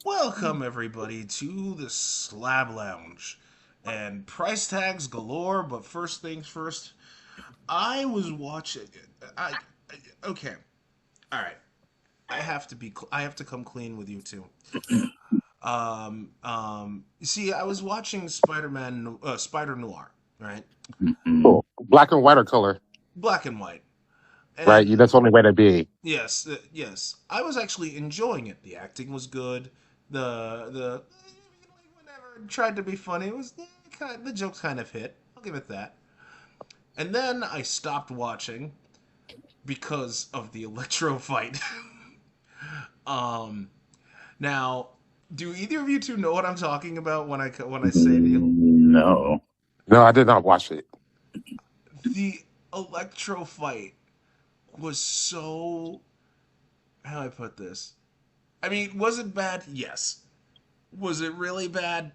Welcome everybody to the Slab Lounge. And price tags galore, but first things first, I was watching okay. All right. I have to come clean with you too. You see, I was watching Spider-Noir, right? Mhm. Cool. Black and white or color, Black and white. right? And That's the only way to be. yes. I was actually enjoying it. The acting was good. The whenever it tried to be funny, it was the jokes kind of hit. I'll give it that. And then I stopped watching because of the Electro fight. um, now, do either of you two know what I'm talking about when I say No. No, I did not watch it. the Electro fight was so, how do I put this? I mean, was it bad? Yes. Was it really bad?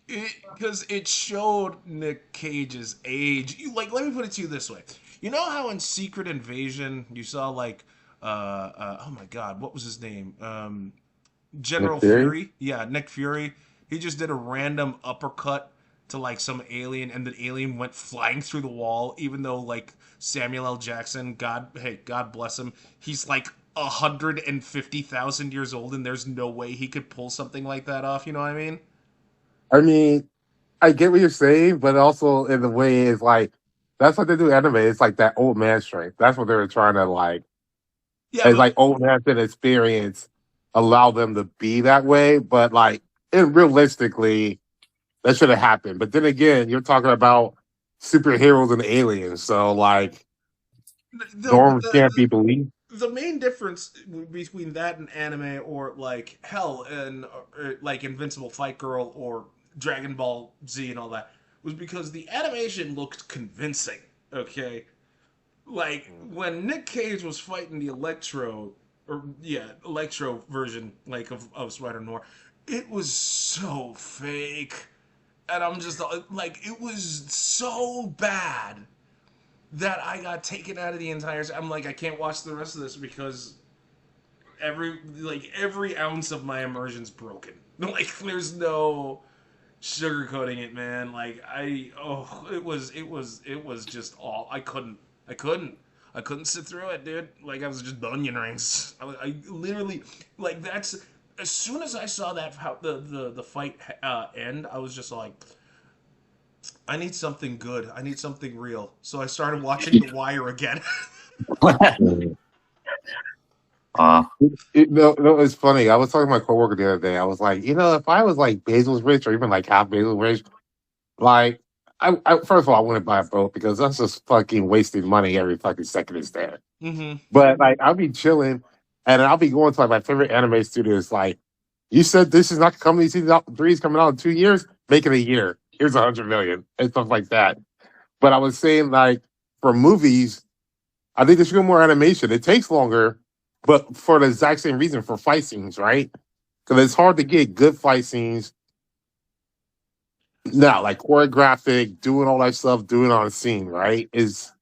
Because it showed Nick Cage's age. Let me put it to you this way. You know how in Secret Invasion you saw oh my God, what was his name? Nick General Fury. Fury. Yeah, Nick Fury. He just did a random uppercut to like some alien, and the alien went flying through the wall. Even though like Samuel L. Jackson, God bless him, he's like 150,000 years old, and there's no way he could pull something like that off. You know what I mean? I mean, I get what you're saying, but also in the way it's like that's what they do anime. It's like that old man strength. That's what they were trying to like. Yeah, It's but like old man experience allow them to be that way, but like realistically, that should have happened. But then again, you're talking about superheroes and aliens, so like norms can't be believed. the main difference between that and anime or like hell and like Invincible Fight Girl or Dragon Ball Z and all that was because the animation looked convincing. Okay, like when Nick Cage was fighting the Electro version like of Spider Noir, it was so fake, and I'm just like it was so bad that I got taken out of the entire. I'm like, I can't watch the rest of this because every ounce of my immersion's broken. Like, there's no sugarcoating it, man. It was just all I couldn't. I couldn't sit through it, dude. Like I was just onion rings. I literally like that's as soon as I saw that how the fight end, I was just like, I need something good. I need something real. So I started watching The Wire again. Mm. uh, No, it's funny. I was talking to my coworker the other day. I was like, if I was like Basil's rich or even like half Basil's rich, like, first of all, I wouldn't buy a boat because that's just fucking wasting money every fucking second it's there. Mm-hmm. But like, I'll be chilling and I'll be going to like my favorite anime studios. Like, you said this is not coming. Season three is coming out in 2 years. Make it a year. Here's 100 million and stuff like that. But I was saying like for movies, I think they should go more animation. It takes longer, but for the exact same reason for fight scenes, right? Because it's hard to get good fight scenes now, like choreographic, doing all that stuff, doing on scene, right? Is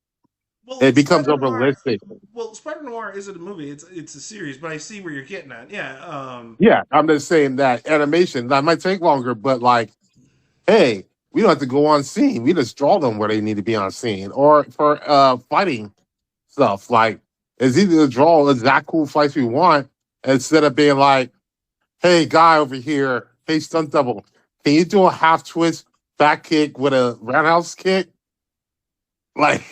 Well, it becomes Spider Noir. unrealistic. Well, Spider Noir isn't a movie; it's a series. But I see where you're getting at. Yeah. Yeah, I'm just saying that animation that might take longer, but like, hey, we don't have to go on scene. We just draw them where they need to be on scene. Or for fighting stuff, like it's easy to draw exact cool fights we want instead of being like, hey, guy over here, hey, stunt double, can you do a half twist back kick with a roundhouse kick? Like,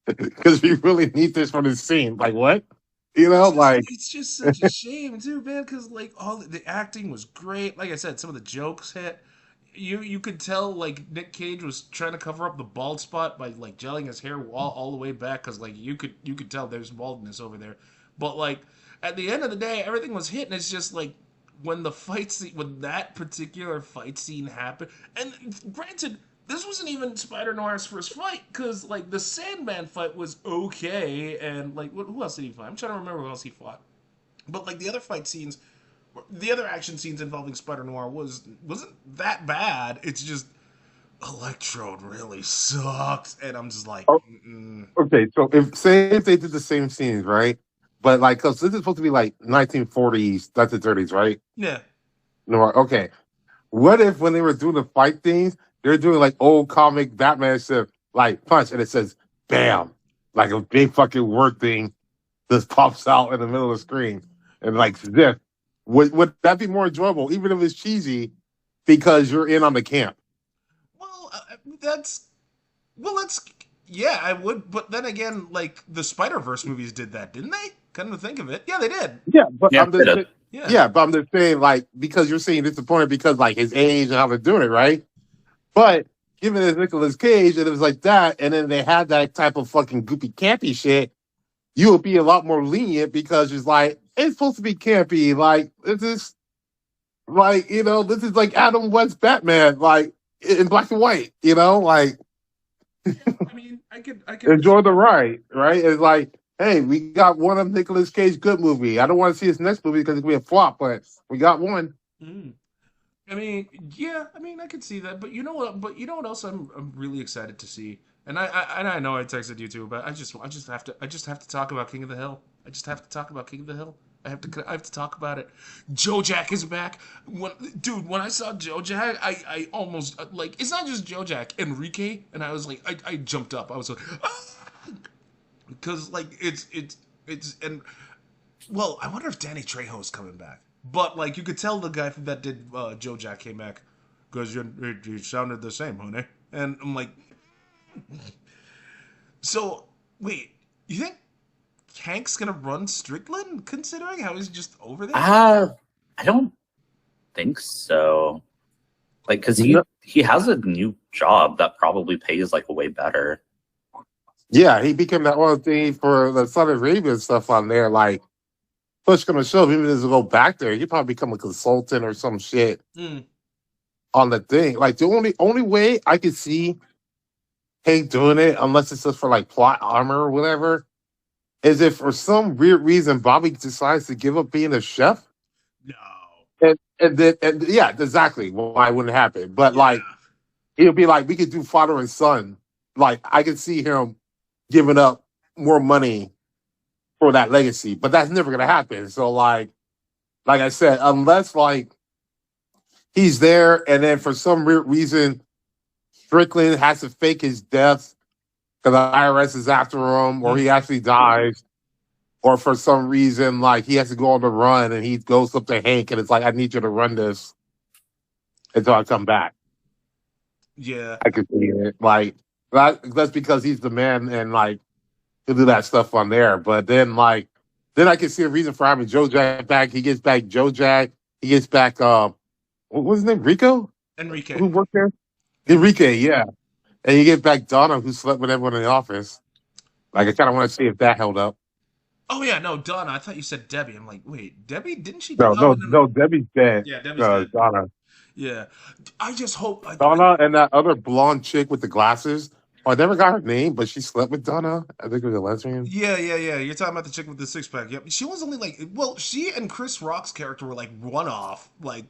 because we really need this for the scene. Like, what? Like, It's just such a shame too, man. Because like all the acting was great. Like I said, some of the jokes hit. You could tell like Nick Cage was trying to cover up the bald spot by like gelling his hair all the way back because like you could tell there's baldness over there. But like at the end of the day, everything was hitting. It's just like when that particular fight scene happened, and granted, this wasn't even Spider Noir's first fight because like the Sandman fight was okay, and like who else did he fight? I'm trying to remember who else he fought. But like the other action scenes involving Spider Noir wasn't that bad. It's just Electrode really sucks, and I'm just like, oh, mm-mm. okay. So if say if they did the same scenes, right? but like, cause this is supposed to be like 1940s, 1930s, right? Yeah. No, okay. What if when they were doing the fight things, they're doing like old comic Batman stuff, like punch, and it says "bam," like a big fucking word thing just pops out in the middle of the screen, and like this. Would that be more enjoyable, even if it's cheesy, because you're in on the camp? Well, that's well, that's yeah, I would. But then again, like the Spider Verse movies did that, didn't they? Come to think of it, yeah, they did. Yeah, but Yeah, it is. Yeah. yeah, but I'm just saying, like, because you're saying disappointed because like his age and how they're doing it, right? But given it's Nicolas Cage and it was like that, and then they had that type of fucking goopy campy shit, you would be a lot more lenient because it's like it's supposed to be campy. Like this is like this is like Adam West Batman, like in black and white. Like I mean, I could. enjoy the ride, right? It's like, hey, we got one of Nicolas Cage good movie. I don't want to see his next movie because it's gonna be a flop, but we got one. Mm. I mean, yeah, I mean, I could see that, but you know what? But you know what else I'm really excited to see, and I know I texted you too, but I just have to talk about King of the Hill. I just have to talk about King of the Hill. I have to talk about it. Joe Jack is back. When I saw Joe Jack, I almost like it's not just Joe Jack, Enrique, and I was like, I jumped up. I was like, ah! Because like it's and well, I wonder if Danny Trejo's coming back. But like, you could tell the guy that did Joe Jack came back because you sounded the same, honey. And I'm like, so wait, you think Hank's gonna run Strickland, considering how he's just over there? I don't think so. Like, because No. he has a new job that probably pays like way better. Yeah, he became that one thing for the Saudi Arabia stuff on there. Like, push gonna show him even if he doesn't go back there, he probably become a consultant or some shit Mm. on the thing. Like the only way I could see Hank doing it, unless it's just for like plot armor or whatever, is if for some weird reason Bobby decides to give up being a chef. No. And yeah, exactly why wouldn't happen. But Yeah. like it'll be like we could do father and son. Like I could see him giving up more money for that legacy, but that's never gonna happen. So like I said, unless like he's there and then for some weird reason Strickland has to fake his death because the IRS is after him, or he actually dies, or for some reason like he has to go on the run and he goes up to Hank and it's like, I need you to run this until I come back. Yeah. I could see it. Like that's because he's the man and like he'll do that stuff on there. But then I can see a reason for having Joe Jack back. He gets back Joe Jack. He gets back what was his name? Rico? Enrique. Who worked there? Enrique, yeah. And you get back Donna who slept with everyone in the office. Like I kinda want to see if that held up. Oh yeah, no, Donna. I thought you said Debbie. I'm like, wait, Debbie? Didn't she? No, Oh, no, no, no. no, Debbie's dead. Yeah, Debbie's dead. Donna. Yeah. I just hope. Donna and that other blonde chick with the glasses. Oh, I never got her name, but she slept with Donna. I think it was a lesbian. Yeah, yeah, yeah. You're talking about the chick with the six pack. Yep. She was only like, well, she and Chris Rock's character were like one off. Like,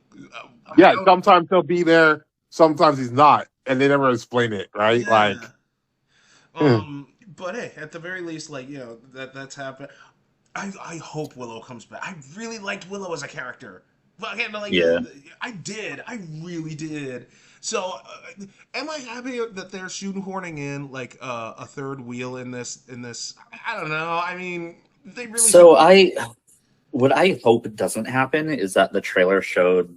I Yeah, don't. sometimes he'll be there, sometimes he's not, and they never explain it, right? Like, Yeah. hmm, But hey, at the very least, like that's happened. I hope Willow comes back. I really liked Willow as a character. But again, like Yeah. I did. I really did. So, am I happy that they're shoehorning in like a third wheel in this? I don't know. I mean, they really. So what I hope doesn't happen is that the trailer showed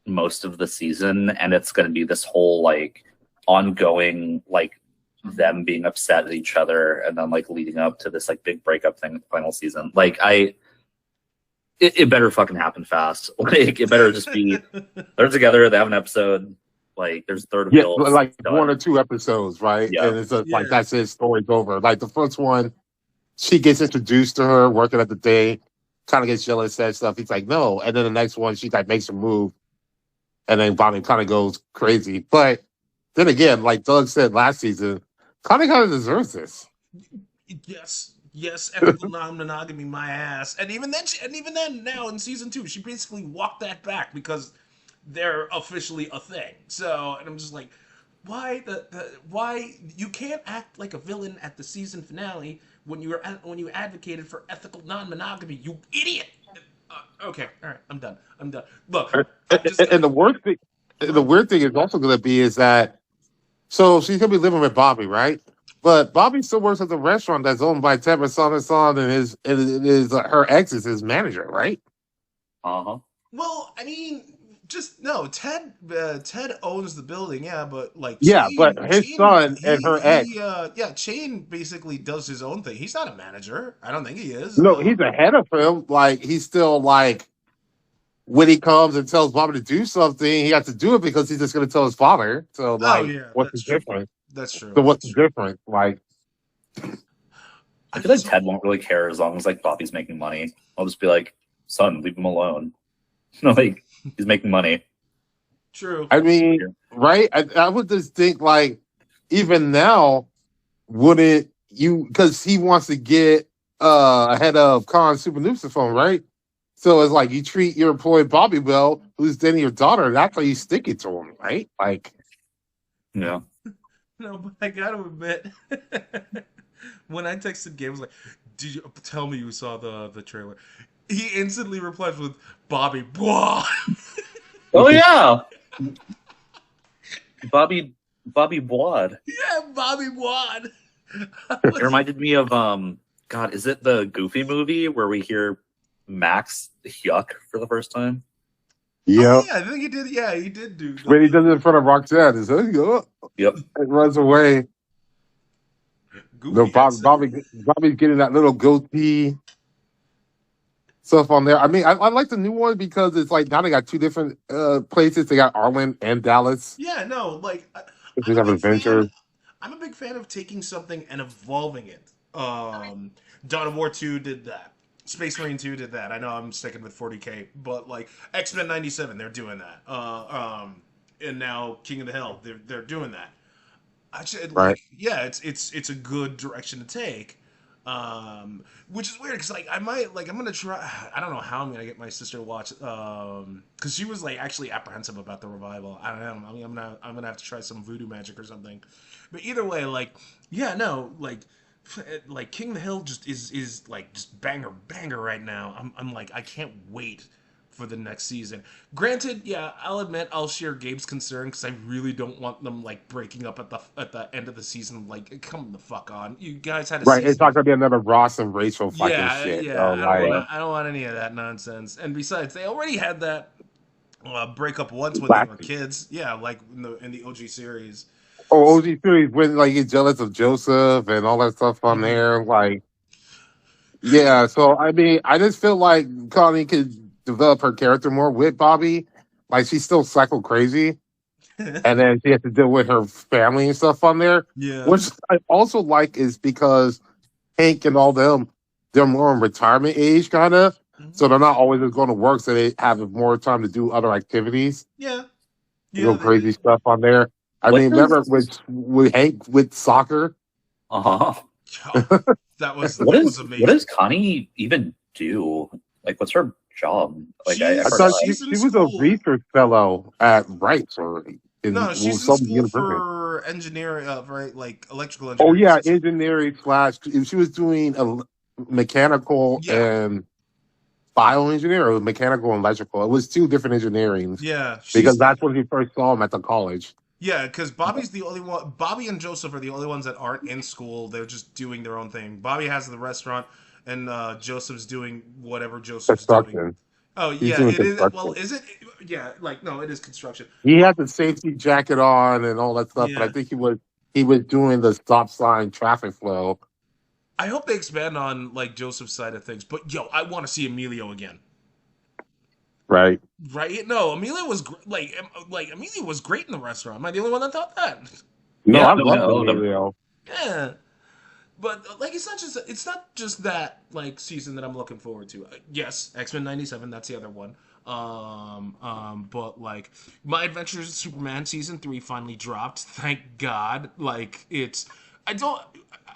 most of the season, and it's going to be this whole like ongoing like them being upset at each other, and then like leading up to this like big breakup thing in the final season. Like it better fucking happen fast. Like it better just be they're together, they have an episode, like there's a third yeah, wheel. like done. 1 or 2 episodes, right? Yeah. And it's just, Yeah. like that's it. Story's over. Like the first one, she gets introduced to her working at the day, kind of gets jealous, says stuff. He's like, no, and then the next one, she like makes a move, and then Bonnie kind of goes crazy. But then again, like Doug said last season, kind of deserves this. Yes, yes, ethical non-monogamy, my ass. And even then, now in season 2, she basically walked that back because they're officially a thing. So, and I'm just like, why why you can't act like a villain at the season finale when you advocated for ethical non-monogamy, you idiot. Okay, all right, I'm done. I'm done. Look, I'm just And gonna go the ahead. weird thing is also going to be is that so she's going to be living with Bobby, right? But Bobby still works at the restaurant that's owned by Ted Son, and her ex is his manager, right? Uh-huh. Well, I mean, just no. Ted owns the building, yeah, but like Yeah, but his son and her ex. Yeah, Chain basically does his own thing. He's not a manager. I don't think he is. No, he's ahead of him. Like he's still like when he comes and tells Bobby to do something, he has to do it because he's just going to tell his father. So Oh like, yeah, what's the that's true. difference? That's true. So what's That's the true. difference? Like, I I feel like just Ted won't really care as long as like Bobby's making money. I'll just be like, son, leave him alone. No, like he's making money. true. I mean, right? I would just think like, even now, wouldn't you? Because he wants to get ahead of Khan Super Nuciform, right? So it's like you treat your employee Bobby well, who's dating your daughter. That's how you stick it to him, right? Like, Yeah. No, but I gotta admit, when I texted Gabe, I was like, "Did you tell me you saw the trailer?" He instantly replies with Bobby. Blah. Oh yeah, Bobby Wad. Yeah, Bobby Wad. I It was reminded me of God, is it the Goofy movie where we hear Max yuck for the first time? Oh yep. yeah, I think he did. Yeah, he did do When he does it in front of Roxanne, he's like, "Oh," Yep. and runs away. No, Goofy had said. Bobby's getting that little goatee stuff on there. I mean, I like the new one because it's like now they got two different places. They got Arlen and Dallas. Yeah, no, like They I'm a have big fan. adventures. I'm a big fan of taking something and evolving it. Dawn of War 2 did that. Space Marine 2 did that. I know I'm sticking with 40K, but like X-Men 97, they're doing that. And now King of the Hill, they're doing that. Actually, Right. like, yeah, it's a good direction to take. Which is weird because like I might like I'm gonna try. I don't know how I'm gonna get my sister to watch. Because she was like actually apprehensive about the revival. I don't know. I mean, I'm gonna have to try some voodoo magic or something. But either way, like yeah, no, like King of the Hill just is like just banger right now. I'm like I can't wait for the next season. Granted, yeah, I'll admit I'll share Gabe's concern because I really don't want them like breaking up at the end of the season. Like, come the fuck on, you guys had a Right. It's season. not gonna be another Ross and Rachel fucking Yeah, shit. yeah, I don't want Yeah. to. I don't want any of that nonsense. And besides, they already had that breakup once when they Last were kids. Yeah, like in the OG series. Oh, OG series when like he's jealous of Joseph and all that stuff on Mhm. there. Like, yeah. So I mean, I just feel like Connie could develop her character more with Bobby. Like she's still psycho crazy, and then she has to deal with her family and stuff on there. Yeah. Which I also like is because Hank and all them, they're more in retirement age, kind of. Mhm. So they're not always just going to work, so they have more time to do other activities, Yeah. go Yeah. They crazy did. stuff on there. I What mean, remember does with Hank with soccer? uh-huh. Oh, What that was is what does amazing. Connie even do? Like what's her job? Like I I She's thought forgot. she, she's in she was a school. research fellow at Rice or in No, she's in some school university. for engineering, right? Like electrical Oh engineering. yeah, engineering slash. She was doing a mechanical Yeah. and bioengineer or mechanical and electrical. It was two different engineerings Yeah. because She's the that's when he first saw him at the college. Yeah, because Bobby's the only one. Bobby and Joseph are the only ones that aren't in school. They're just doing their own thing. Bobby has the restaurant, and Joseph's doing whatever Joseph's doing. Construction. Oh He's yeah, doing it is. Well, construction. is it? Yeah, like no, it is construction. He But had the safety jacket on and all that stuff, but I yeah, think he was doing the stop sign traffic flow. I hope they expand on like Joseph's side of things. But yo, I want to see Emilio again. Right. Right? No, Emilio was like Emilio was great in the restaurant. Am I the only one that thought that? No, Yeah, I no, love no, no. Emilio. Yeah. But like it's not just that like season that I'm looking forward to. Yes, X-Men 97, that's the other one. But like My Adventures in Superman season 3 finally dropped. Thank God. Like it's I don't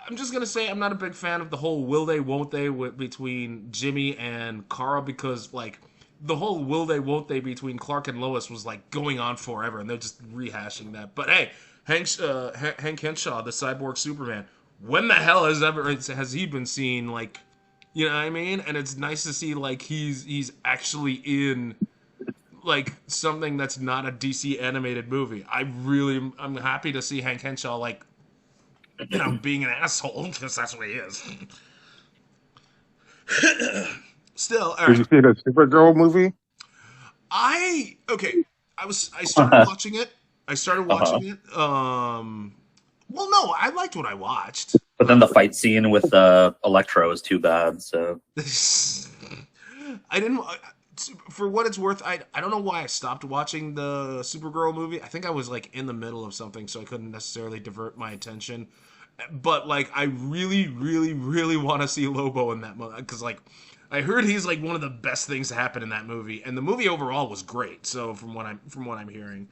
I'm just gonna say I'm not a big fan of the whole will they won't they between Jimmy and Kara because like the whole will they won't they between Clark and Lois was like going on forever and they're just rehashing that. But hey, Hank Henshaw, the cyborg Superman, when the hell has he been seen? Like, you know what I mean? And it's nice to see like he's actually in like something that's not a DC animated movie. I'm happy to see Hank Henshaw like being an asshole because that's what he is. Still, all Did right. you see the Supergirl movie? Okay. I started watching it. I started Uh-huh. watching it. Well, no, I liked what I watched. But then the fight scene with Electro is too bad. So I didn't. For what it's worth, I don't know why I stopped watching the Supergirl movie. I think I was like in the middle of something, so I couldn't necessarily divert my attention. But like, I really, really, really want to see Lobo in that movie because like, I heard he's like one of the best things to happen in that movie, and the movie overall was great. So from what I'm hearing,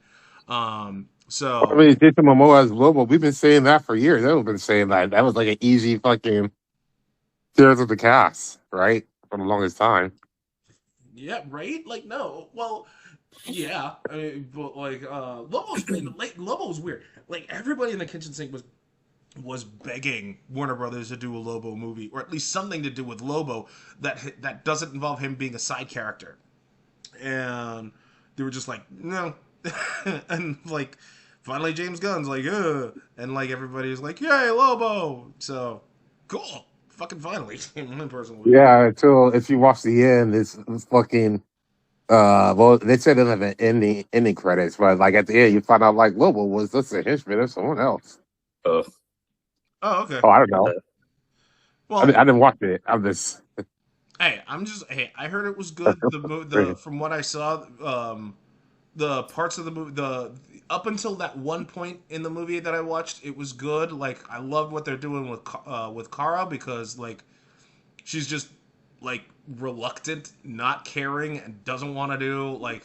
I so mean, Jason Momoa as Lobo. We've been saying that for years. They've been saying that. That was like an easy fucking tears of the cast, right? For the longest time. yeah, right? Like no, well, yeah, I mean, but like Lobo's weird. Like everybody in the kitchen sink was begging Warner Brothers to do a Lobo movie, or at least something to do with Lobo that doesn't involve him being a side character. And they were just like, no. And like, finally James Gunn's like, ugh. And like everybody's like, yay, Lobo. So cool. Fucking finally, in my personal opinion. Yeah, until if you watch the end, it's fucking. Well, they said it didn't have an ending credits, but like at the end, you find out like Lobo was this a henchman or someone else. uh, Oh, okay. Oh, I don't know. Well, I didn't watch it. I'm just. hey, I heard it was good. The from what I saw, the parts of the movie, the up until that one point in the movie that I watched, it was good. Like I loved what they're doing with Kara because like she's just like reluctant, not caring, and doesn't want to do like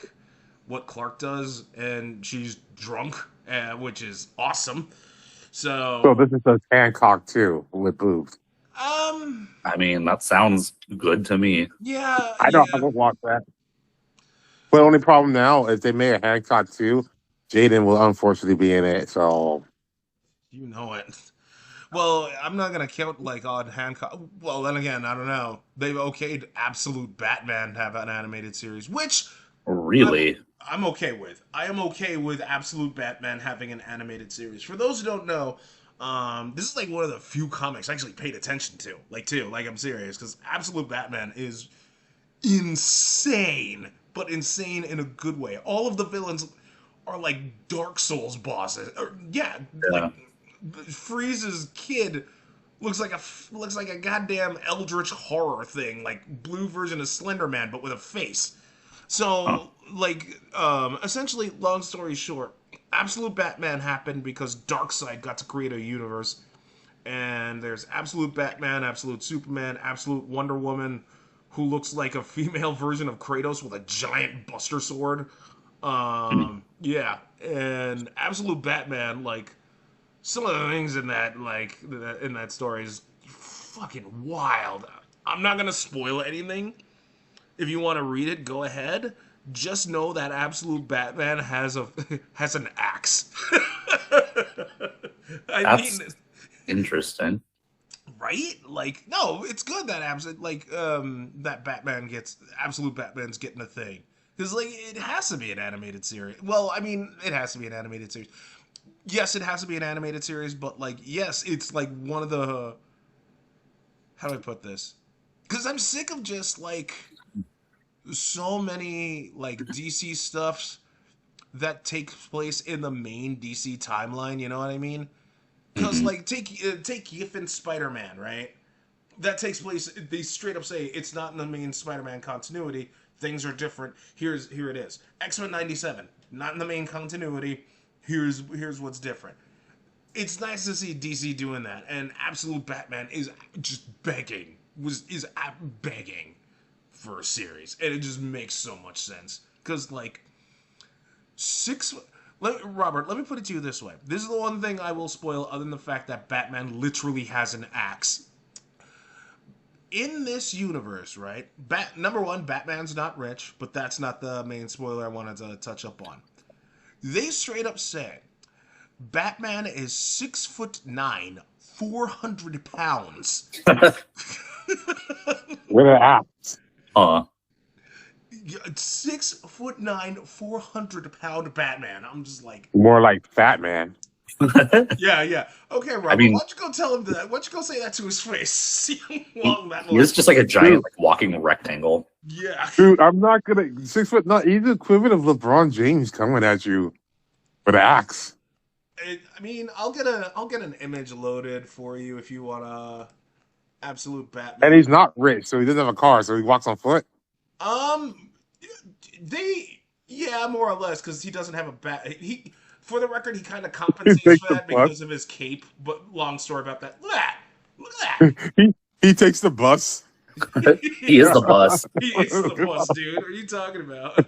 what Clark does, and she's drunk, which is awesome. So So, this is a Hancock too with boobs. um, I mean, that sounds good to me. yeah, I know I yeah, would watch that. But the only problem now is they made a Hancock too. Jaden will unfortunately be in it, so you know it. Well, I'm not gonna count like on Hancock. Well, then again, I don't know. They've okayed Absolute Batman to have an animated series, which I'm Really? I'm okay with. I am okay with Absolute Batman having an animated series. For those who don't know, this is like one of the few comics I actually paid attention to. Like I'm serious, because Absolute Batman is insane, but insane in a good way. All of the villains are like Dark Souls bosses. Or, yeah, like Yeah. Freeze's kid looks like a goddamn eldritch horror thing, like blue version of Slender Man, but with a face. Huh. So, like, essentially, long story short, Absolute Batman happened because Darkseid got to create a universe, and there's Absolute Batman, Absolute Superman, Absolute Wonder Woman, who looks like a female version of Kratos with a giant Buster Sword. Yeah, and Absolute Batman, like, some of the things in that story is fucking wild. I'm not gonna spoil anything. If you want to read it, go ahead. Just know that Absolute Batman has an axe. I mean, That's interesting. right? Like, no, it's good that that Absolute Batman's getting a thing. Because like it has to be an animated series. Well, I mean, it has to be an animated series. Yes, it has to be an animated series, but like yes, it's like one of the how do I put this? Because I'm sick of just like so many like DC stuffs that takes place in the main DC timeline. You know what I mean? Because Hmm. like take Giffen Spider-Man, right? That takes place. They straight up say it's not in the main Spider-Man continuity. Things are different. Here it is. X-Men '97, not in the main continuity. Here's what's different. It's nice to see DC doing that, and Absolute Batman is just begging for a series, and it just makes so much sense because like six. Robert, let me put it to you this way. This is the one thing I will spoil, other than the fact that Batman literally has an axe. In this universe, right? Number one, Batman's not rich, but that's not the main spoiler I wanted to touch up on. They straight up say Batman is 6'9", 400 pounds. With an axe. 6'9", 400-pound Batman. I'm just like, More like Fat Man. yeah. Okay, Robert, I mean, why don't you go tell him that? Why don't you go say that to his face? See how long that he is just like a giant, like, walking rectangle. Yeah. Dude, I'm not gonna 6'9". He's the equivalent of LeBron James coming at you with an axe. I mean, I'll get an image loaded for you if you want a absolute Batman. And he's not rich, so he doesn't have a car, so he walks on foot. Yeah, more or less, because he doesn't have a bat. For the record, he kind of He compensates takes for the that bus. because of his cape. But long story about that. Look at that. He takes the bus. He is the bus. He is the boss, dude. What are you talking about?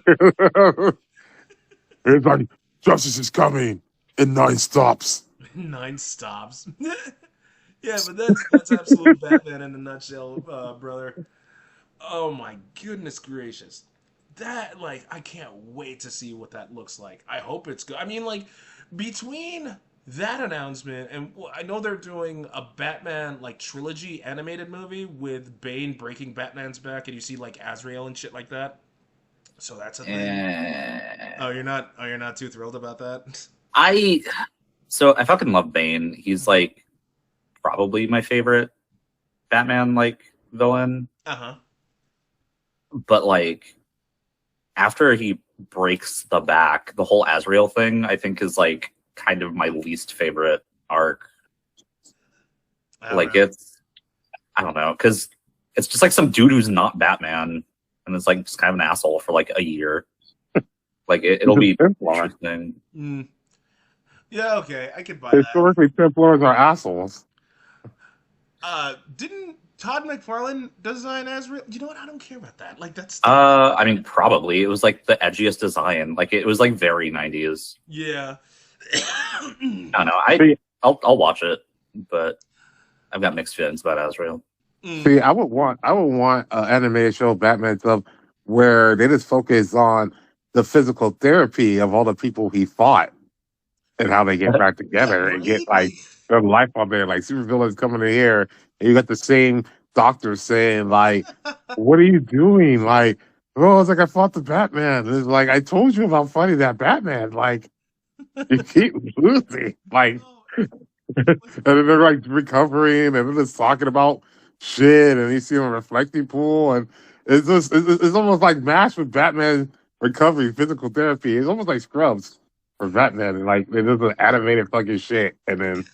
It's like justice is coming in 9 stops. 9 stops. Yeah, but that's absolute Batman in a nutshell, brother. Oh my goodness gracious. That, like, I can't wait to see what that looks like. I hope it's good. I mean, like, between that announcement and I know they're doing a Batman, like, trilogy animated movie with Bane breaking Batman's back and you see, like, Azrael and shit like that. So that's a thing. Oh, you're not too thrilled about that? I fucking love Bane. He's like probably my favorite Batman like villain. Uh-huh. But like after he breaks the back, the whole Azrael thing I think is like kind of my least favorite arc. Like it's I don't know, because it's just like some dude who's not Batman and it's like just kind of an asshole for like a year. Like it'll be interesting. Mm. Yeah, okay, I could buy that. Historically, Templars are assholes. Didn't Todd McFarlane design Azrael? You know what? I don't care about that. Like that's. I mean, probably it was like the edgiest design. Like it was like very 90s. Yeah. I don't know. I'll watch it, but I've got mixed feelings about Azrael. See, I would want an animated show, Batman stuff, where they just focus on the physical therapy of all the people he fought and how they get back together and get like their life on there. Like supervillains coming in here, and you got the same doctor saying like, "What are you doing?" Like, "Oh, it's like I fought the Batman." And it's like I told you about fighting that Batman. Like, you keep losing. Like, and then they're like recovering, and then just talking about shit, and you see them in a reflecting pool, and it's almost like MASH with Batman recovery, physical therapy. It's almost like Scrubs for Batman, and like they just animated fucking shit, and then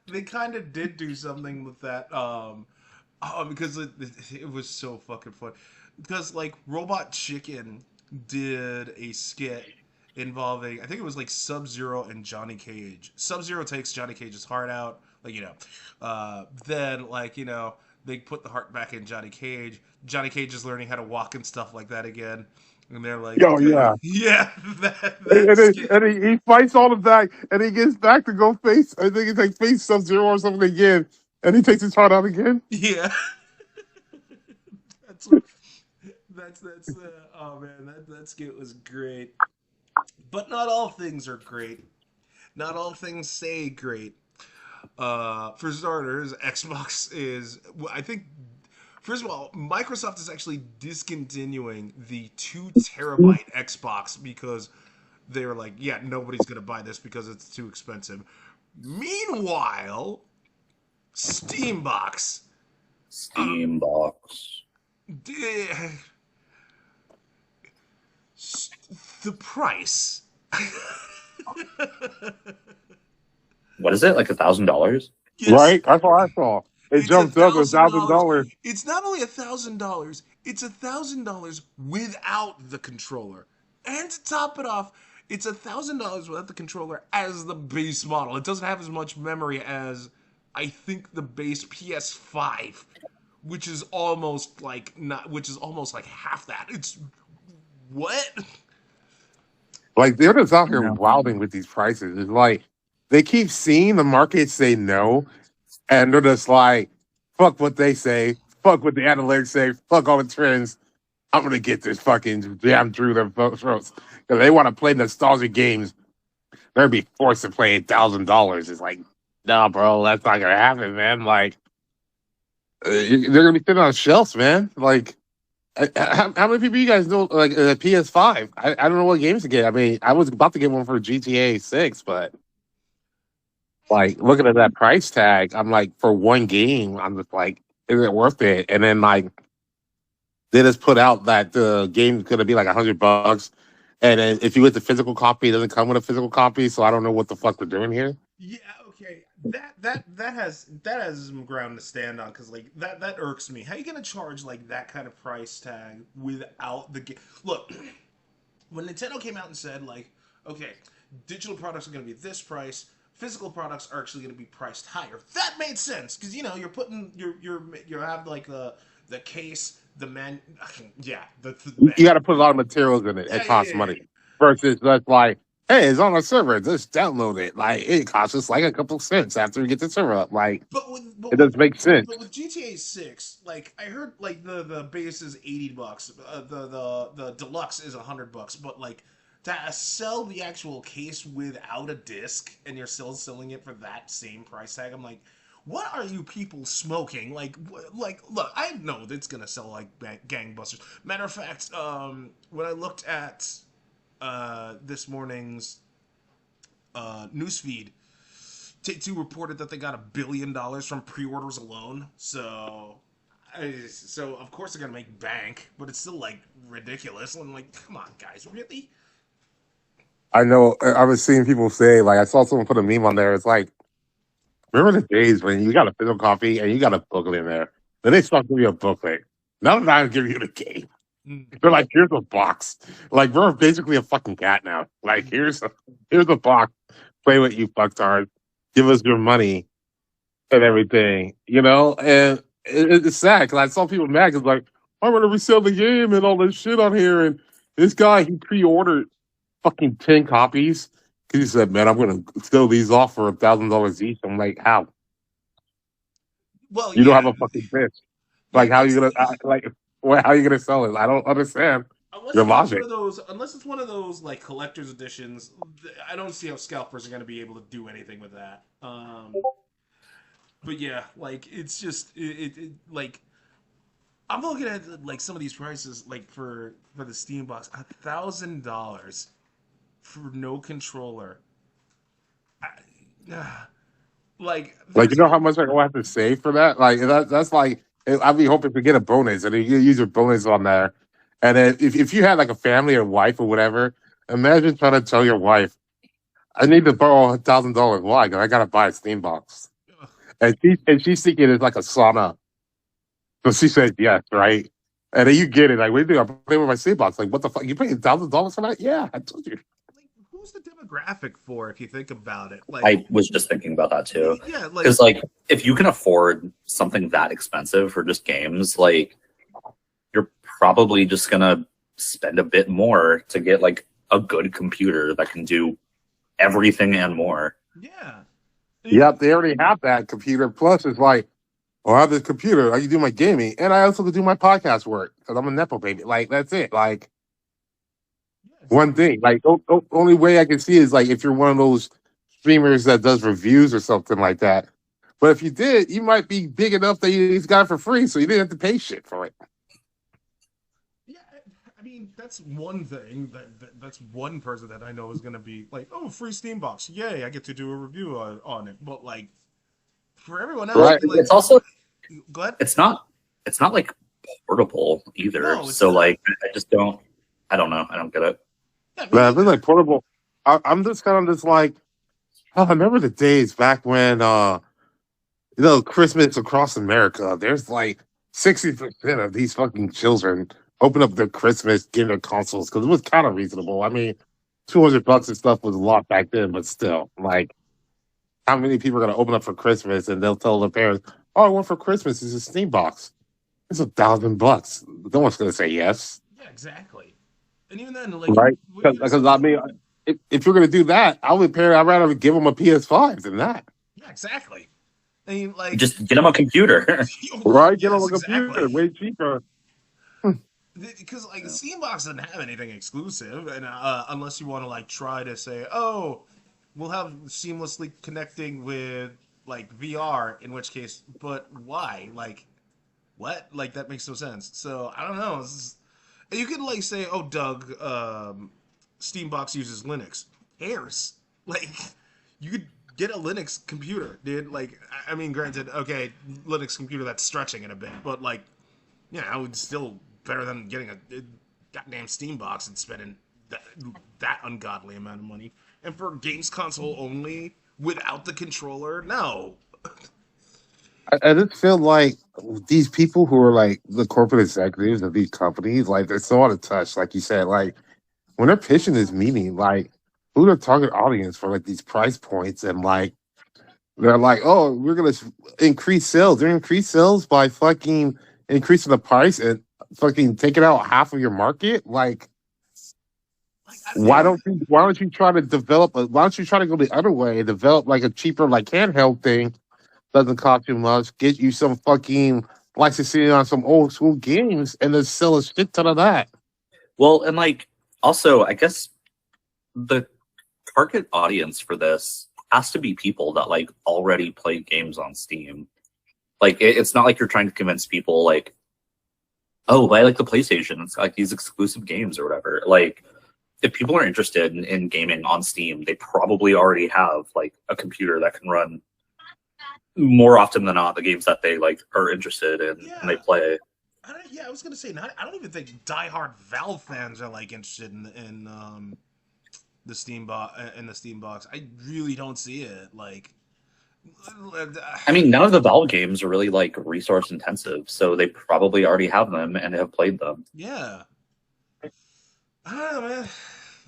they kind of did do something with that. Because it was so fucking fun. Because like Robot Chicken did a skit involving, I think it was like Sub-Zero and Johnny Cage. Sub-Zero takes Johnny Cage's heart out, like, you know. Then, like, you know, they put the heart back in Johnny Cage. Johnny Cage is learning how to walk and stuff like that again. And they're like, yo, yeah. Yeah. And he fights all of that, and he gets back to go face, I think it's like face Sub-Zero or something again, and he takes his heart out again. Yeah. that's oh man, that skit was great. But not all things are great. Not all things say great. For starters, Xbox is, I think, first of all, Microsoft is actually discontinuing the 2 terabyte Xbox because they were like, yeah, nobody's going to buy this because it's too expensive. Meanwhile, Steambox. The price. What is it? Like $1,000? Yes. Right? That's what I saw. It jumped up to $1,000. It's not only $1,000, it's $1,000 without the controller. And to top it off, it's $1,000 without the controller as the base model. It doesn't have as much memory as, I think, the base PS5, which is almost like half that. It's what? Like, they're just out here wilding with these prices. It's like they keep seeing the market say no, and they're just like, fuck what they say, fuck what the analytics say, fuck all the trends. I'm gonna get this fucking jam through their throats because they want to play nostalgic games. They'll be forced to play $1,000. It's like, Nah, bro, that's not gonna happen, man. Like, they're gonna be sitting on shelves, man. Like, how many people you guys know like a PS5? I don't know what games to get. I mean, I was about to get one for GTA 6, but like looking at that price tag, I'm like, for one game, I'm just like, is it worth it? And then like they just put out that the game's gonna be like $100, and then if you get the physical copy, it doesn't come with a physical copy. So I don't know what the fuck they're doing here. Yeah, okay. That has some ground to stand on because like that irks me. How you gonna charge like that kind of price tag without the game? Look, when Nintendo came out and said like, okay, digital products are gonna be this price, physical products are actually gonna be priced higher. That made sense because you know you're putting you have like the case, the man, yeah, the You got to put a lot of materials in it. yeah, It yeah, costs yeah, yeah. money. Versus just like, hey, it's on a server. Just download it. Like it costs us like a couple cents after we get the server up. Like But with it doesn't make sense. but with GTA 6, like I heard like the base is $80, the deluxe is $100, but like to sell the actual case without a disc and you're still selling it for that same price tag, I'm like, what are you people smoking? Like look, I know that's gonna sell like gangbusters. Matter of fact, when I looked at this morning's newsfeed, Take-Two reported that they got $1 billion from pre-orders alone. So of course they're gonna make bank, but it's still like ridiculous. I'm like, come on, guys, really? I know. I was seeing people say like I saw someone put a meme on there. It's like remember the days when you got a physical copy and you got a booklet in there. Then they start giving you a booklet. Now they're not giving you the game. Mm. They're like, here's a box. Like we're basically a fucking cat now. Like here's a box. Play with you fucktards. Give us your money and everything, you know? And it's sad because I saw people mad because, like, I'm going to resell the game and all this shit on here. And this guy, he pre ordered fucking 10 copies because he said, man, I'm going to sell these off for $1,000 each. I'm like, how? Well, You don't yeah, have a fucking bitch. Like, like how you that's going to, like, how you going to sell it? I don't understand unless your it's like one logic. of those, unless it's one of those like collector's editions. I don't see how scalpers are gonna be able to do anything with that. But yeah, like it's just it like I'm looking at like some of these prices like for the Steam box, $1,000 for no controller. I, like Like, you there's know how no much I gonna have to save for that? Like, that's like, I'd be hoping to get a bonus, and you use your bonus on there. And then if you had like a family or wife or whatever, imagine trying to tell your wife, "I need to borrow $1,000. Why? Because I gotta buy a Steam box." And she's thinking it's like a sauna. So she said yes, right? And then you get it. Like, what do you do? I'm playing with my Steam box. Like, what the fuck? You paying $1,000 for that? Yeah, I told you. like who's the demographic for if you think about it? Like I was just thinking about that too. yeah, like Because like if you can afford something that expensive for just games, like you're probably just gonna spend a bit more to get like a good computer that can do everything and more. yeah. Yep, they already have that computer. Plus, it's like, oh, I have this computer. I can do my gaming, and I also can do my podcast work because I'm a nepo baby. Like, that's it. Like, one thing. Like, only way I can see is like if you're one of those streamers that does reviews or something like that. But if you did, you might be big enough that you just got it for free, so you didn't have to pay shit for it. Yeah, I mean that's one thing that's one person that I know is gonna be like, oh, free Steam box, yay! I get to do a review on it. But like for everyone else, Right? be like, It's also go ahead. it's not it's not like portable either. No, it's So not. like I just don't I don't know. I don't get it. Yeah, me Man, if it's neither. like portable, I'm just kind of just like, oh, I remember the days back when, Christmas across America, there's like 60% of these fucking children open up their Christmas, getting their consoles because it was kind of reasonable. I mean, $200 and stuff was a lot back then, but still, like, how many people are gonna open up for Christmas and they'll tell their parents, "Oh, I want for Christmas is a Steam box. It's $1,000. No one's gonna say yes, Yeah, exactly. And even then, like right? when you're Because I talking, mean, if you're gonna do that, I'd rather give them a PS5 than that. yeah, exactly. I mean, like, Just get them a computer. well, Right? Get them yes, a exactly. computer, way cheaper. Because like Steambox doesn't have anything exclusive, and unless you want to like try to say, oh, we'll have seamlessly connecting with like VR. In which case, but why? Like what? Like that makes no sense. So I don't know. You could like say, oh, Doug, Steambox uses Linux. Cares? Like you could get a Linux computer, dude. Like I mean, granted, okay, Linux computer that's stretching it a bit, but like it's still better than getting a goddamn Steam box and spending that ungodly amount of money. And for games console only, without the controller, no. I just feel like these people who are like the corporate executives of these companies, like they're so out of touch. Like you said, like when they're pitching this meeting, like who their target audience for like these price points, and like they're like, oh, we're gonna increase sales. They're increase sales by fucking increasing the price and fucking taking out half of your market. Like, Like, I, why don't you try to develop? Why don't you try to go the other way and develop like a cheaper like handheld thing? Doesn't cost you much. Get you some fucking licensing on some old school games and then sell a shit ton of that. Well, and like also, I guess the target audience for this has to be people that like already play games on Steam. Like it's not like you're trying to convince people like, oh, I like the PlayStation. It's like these exclusive games or whatever. Like if people are interested in gaming on Steam, they probably already have like a computer that can run more often than not the games that they like are interested in and they yeah. play. I was gonna say, I don't even think diehard Valve fans are like interested in the Steam box. I really don't see it. Like, I mean, none of the Valve games are really like resource intensive, so they probably already have them and have played them. yeah, I don't know, man.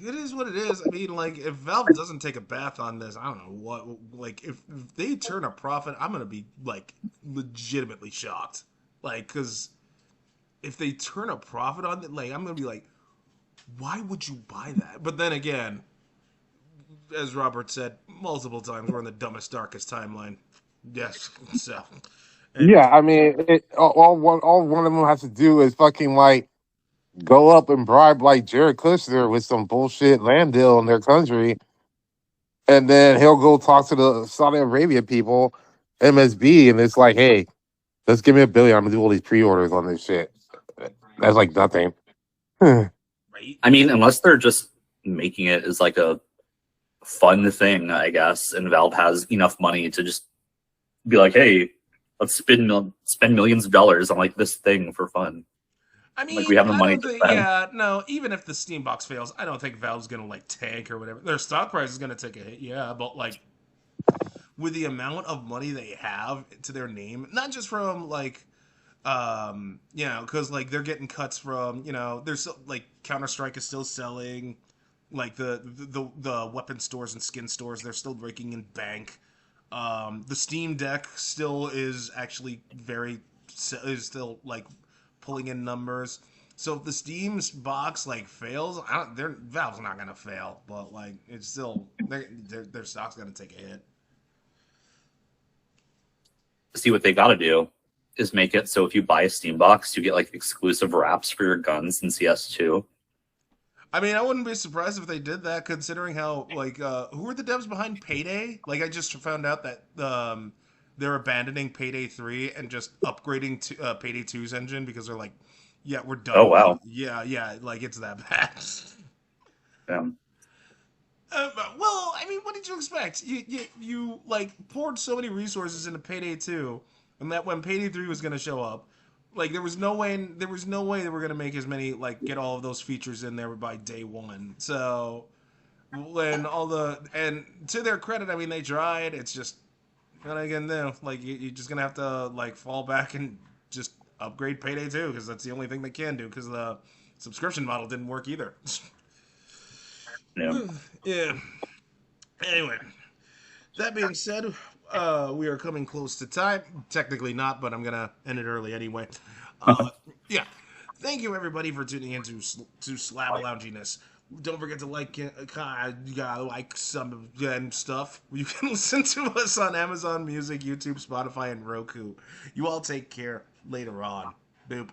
It is what it is. I mean, like, if Valve doesn't take a bath on this, I don't know what. Like, if they turn a profit, I'm gonna be like legitimately shocked. Like, because if they turn a profit on it, like, I'm gonna be like, why would you buy that? But then again, as Robert said multiple times, we're in the dumbest, darkest timeline. Yes. So, Yeah, anyways, I mean, all one of them has to do is fucking like go up and bribe like Jared Kushner with some bullshit land deal in their country, and then he'll go talk to the Saudi Arabia people, MSB, and it's like, hey, let's give me $1 billion. I'm gonna do all these pre-orders on this shit. That's like nothing. right? I mean, unless they're just making it as like a fun thing, I guess, and Valve has enough money to just be like, hey, let's spend millions of dollars on like this thing for fun. I Like we mean, have the I money don't to think. spend. Yeah, no. Even if the Steam box fails, I don't think Valve's gonna like tank or whatever. Their stock price is gonna take a hit. Yeah, but like with the amount of money they have to their name, not just from like because like they're getting cuts from there's like Counter Strike is still selling, like the weapon stores and skin stores they're still breaking in bank. The Steam Deck still is actually is still like pulling in numbers. So if the Steam's box like fails, Valve's not gonna fail, but like it's still their stock's gonna take a hit. See, what they got to do is make it so if you buy a Steam box, you get like exclusive wraps for your guns in CS2. I mean, I wouldn't be surprised if they did that, considering how like who are the devs behind Payday? Like, I just found out that they're abandoning Payday 3 and just upgrading to Payday 2's engine because they're like, yeah, we're Oh done with wow. yeah, like it's that bad. Yeah. Well, I mean, what did you expect? You like poured so many resources into Payday 2, and that when Payday 3 was going to show up, like there was no way they were going to make as many like get all of those features in there by day one. So when all the and to their credit, I mean they tried. It's just what I can do. Like you're just gonna have to like fall back and just upgrade Payday 2 because that's the only thing they can do because the subscription model didn't work either. Yeah. Yeah. Anyway, that being said, we are coming close to time. Technically not, but I'm gonna end it early anyway. Yeah. Thank you everybody for tuning in to Slab Lounginess. Don't forget to like some and stuff. You can listen to us on Amazon Music, YouTube, Spotify, and Roku. You all take care later on. Boop.